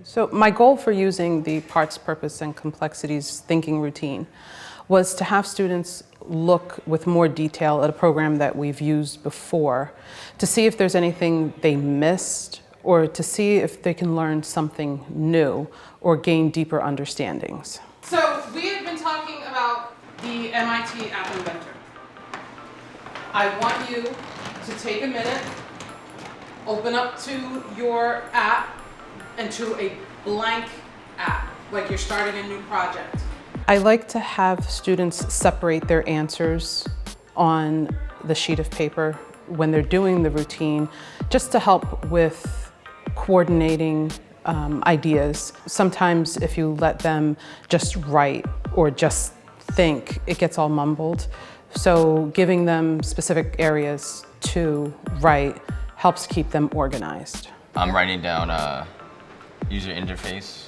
So my goal for using the parts, purpose, and complexities thinking routine was to have students look with more detail at a program that we've used before to see if there's anything they missed or to see if they can learn something new or gain deeper understandings. So we have been talking about the MIT App Inventor. I want you to take a minute, open up to your app and to a blank app, like you're starting a new project. I like to have students separate their answers on the sheet of paper when they're doing the routine, just to help with coordinating ideas. Sometimes if you let them just write or just think, it gets all mumbled. So giving them specific areas to write helps keep them organized. I'm writing down user interface,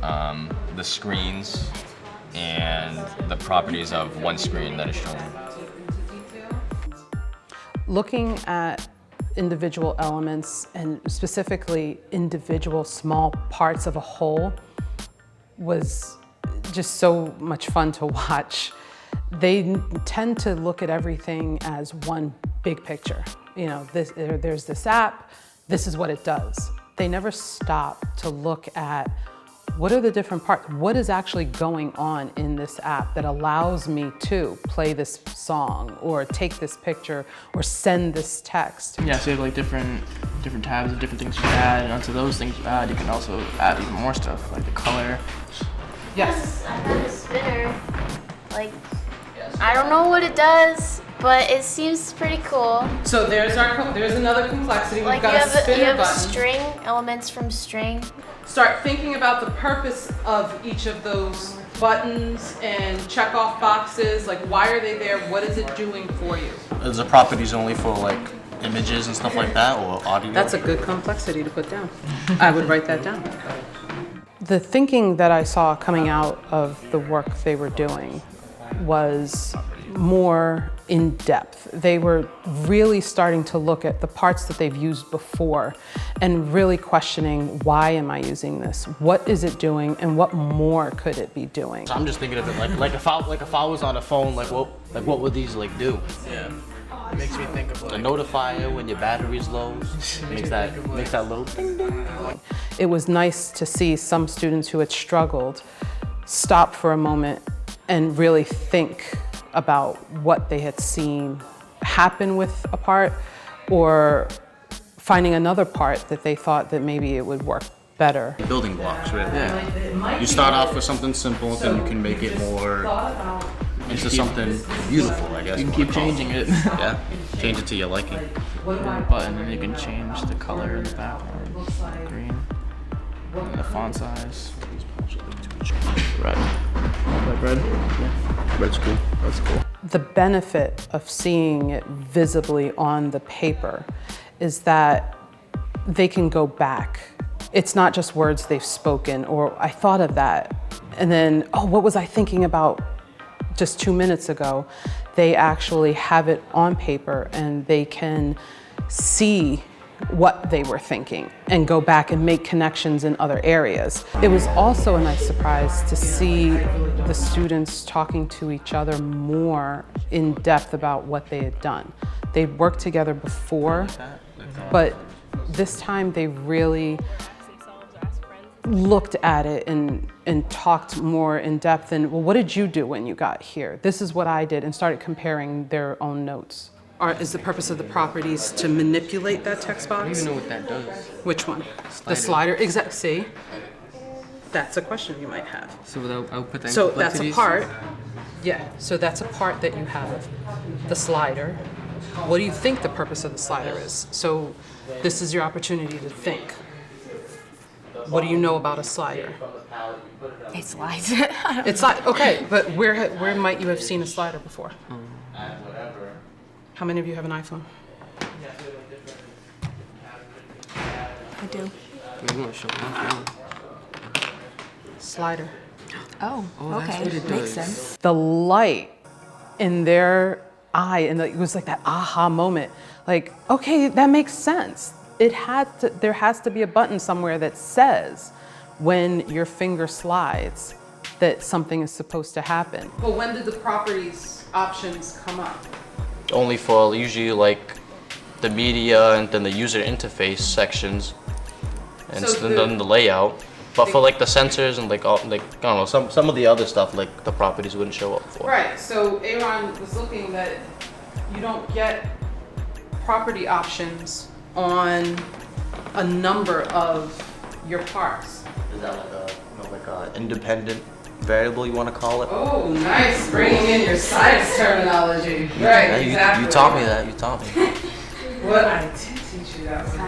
the screens, and the properties of one screen that is shown. Looking at individual elements and specifically individual small parts of a whole was just so much fun to watch. They tend to look at everything as one big picture. You know, there's this app, this is what it does. They never stop to look at what are the different parts, what is actually going on in this app that allows me to play this song or take this picture or send this text. Yeah, so you have like different tabs of different things you add, and onto those things you add, you can also add even more stuff, like the color. Yes. I have a spinner. Like, I don't know what it does, but it seems pretty cool. So there's another complexity. We've Like got a spinner you have button. string, elements from string. Start thinking about the purpose of each of those buttons and check off boxes. Like, why are they there? What is it doing for you? Is the properties only for like images and stuff like that, or audio? That's a good complexity to put down. I would write that down. The thinking that I saw coming out of the work they were doing was more in depth. They were really starting to look at the parts that they've used before and really questioning, why am I using this? What is it doing and what more could it be doing? So I'm just thinking of it like if I was on a phone, like what would these like do? Yeah. It makes me think of like A notifier when your battery's low makes that little ding ding. It was nice to see some students who had struggled stop for a moment and really think about what they had seen happen with a part, or finding another part that they thought that maybe it would work better. Building blocks, really. Yeah. You start off with something simple, then you can make it more into something beautiful, I guess. You can keep changing it. Yeah, change it to your liking. Button, and you can change the color in the background, green, and the font size. Red. Like red? Yeah. Red's cool. That's cool. The benefit of seeing it visibly on the paper is that they can go back. It's not just words they've spoken, or I thought of that, and then, oh, what was I thinking about just 2 minutes ago? They actually have it on paper and they can see what they were thinking and go back and make connections in other areas. It was also a nice surprise to see the students talking to each other more in depth about what they had done. They'd worked together before, but this time they really looked at it and talked more in depth and, well, what did you do when you got here? This is what I did, and started comparing their own notes. Is the purpose of the properties to manipulate that text box? I don't even know what that does. Which one? The slider? Exactly. See? That's a question you might have. So without output then So that's a part. Yeah. So that's a part that you have. The slider. What do you think the purpose of the slider is? So this is your opportunity to think. What do you know about a slider? It slides. It's like, okay, but where might you have seen a slider before? How many of you have an iPhone? I do. You want to show my Slider. Oh, that's okay. what it Makes does. sense. The light in their eye, and it was like that aha moment. Like, okay, that makes sense. there has to be a button somewhere that says when your finger slides that something is supposed to happen. Well, when did the properties options come up? Only for usually like the media and then the user interface sections, and So then the layout. But for like the sensors and like all, like I don't know, some of the other stuff, like the properties wouldn't show up for. Right, so Aaron was looking that you don't get property options on a number of your parts. Is that like a, you know, like a independent variable you want to call it? Oh, nice, bringing in your science terminology. Right, exactly. You taught me that. You taught me. What I did teach you that one.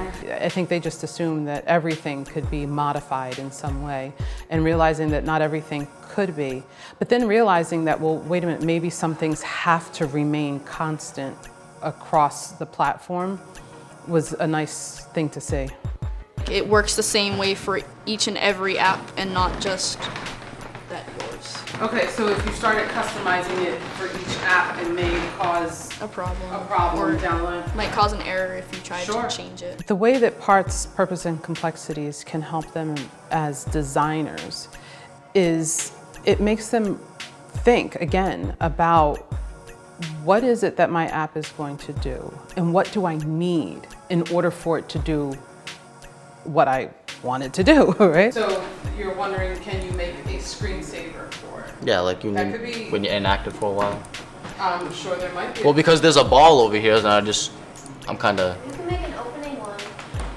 I think they just assume that everything could be modified in some way, and realizing that not everything could be. But then realizing that, well, wait a minute, maybe some things have to remain constant across the platform was a nice thing to see. It works the same way for each and every app and not just that yours. Okay, so if you started customizing it for each app, it may cause A problem. or down the line. Might cause an error if you try Sure. to change it. The way that parts, purpose, and complexities can help them as designers is it makes them think again about what is it that my app is going to do and what do I need in order for it to do what I want it to do, right? So you're wondering, can you make a screensaver for it? Yeah, like you That need could be- when you're inactive for a while. I'm sure there might be. Well, because there's a ball over here, and I'm kind of. You can make an opening one,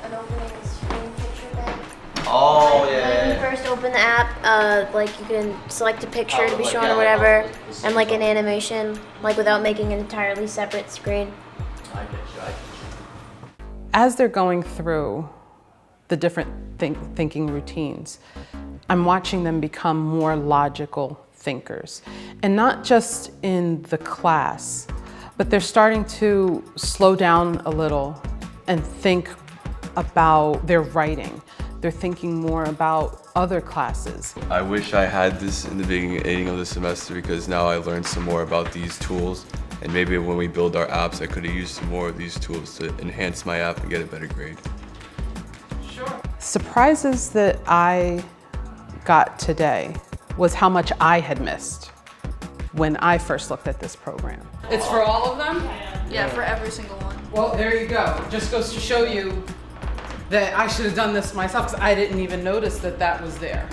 an opening screen picture thing. Oh Like, when you first open the app, like you can select a picture to be shown or whatever, and like an animation, like without making an entirely separate screen. I get you. As they're going through the different thinking routines, I'm watching them become more logical thinkers. And not just in the class, but they're starting to slow down a little and think about their writing. They're thinking more about other classes. I wish I had this in the beginning of the semester because now I learned some more about these tools, and maybe when we build our apps I could have used some more of these tools to enhance my app and get a better grade. Surprises that I got today was how much I had missed when I first looked at this program. It's for all of them? Yeah, for every single one. Well, there you go. Just goes to show you that I should have done this myself because I didn't even notice that that was there.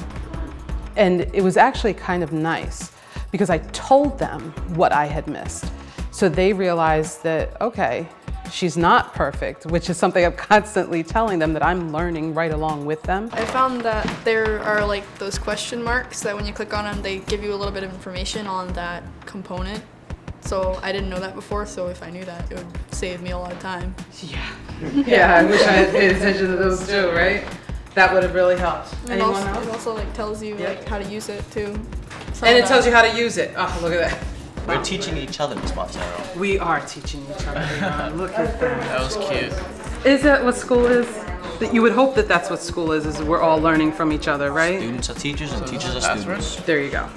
And it was actually kind of nice because I told them what I had missed. So they realized that, okay, she's not perfect, which is something I'm constantly telling them that I'm learning right along with them. I found that there are like those question marks that when you click on them, they give you a little bit of information on that component. So I didn't know that before, so if I knew that, it would save me a lot of time. Yeah, I wish I had paid attention to those too, right? That would have really helped. And Anyone also, else? it also like tells you like how to use it too. And it tells you how to use it. Oh, look at that. We're teaching each other, Miss Montero. We are teaching each other. Leon. Look at that. That was cute. Is that what school is? That you would hope that that's what school is we're all learning from each other, right? Students are teachers and teachers are students. There you go.